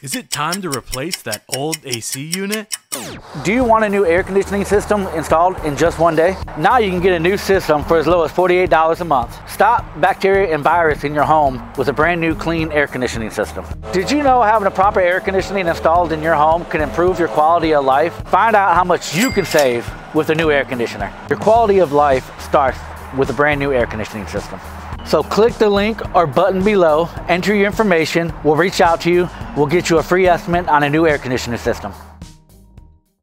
Is it time to replace that old AC unit? Do you want a new air conditioning system installed in just one day? Now you can get a new system for as low as $48 a month. Stop bacteria and virus in your home with a brand new clean air conditioning system. Did you know having a proper air conditioning installed in your home can improve your quality of life? Find out how much you can save with a new air conditioner. Your quality of life starts with a brand new air conditioning system. So click the link or button below, enter your information, we'll reach out to you, we'll get you a free estimate on a new air conditioning system.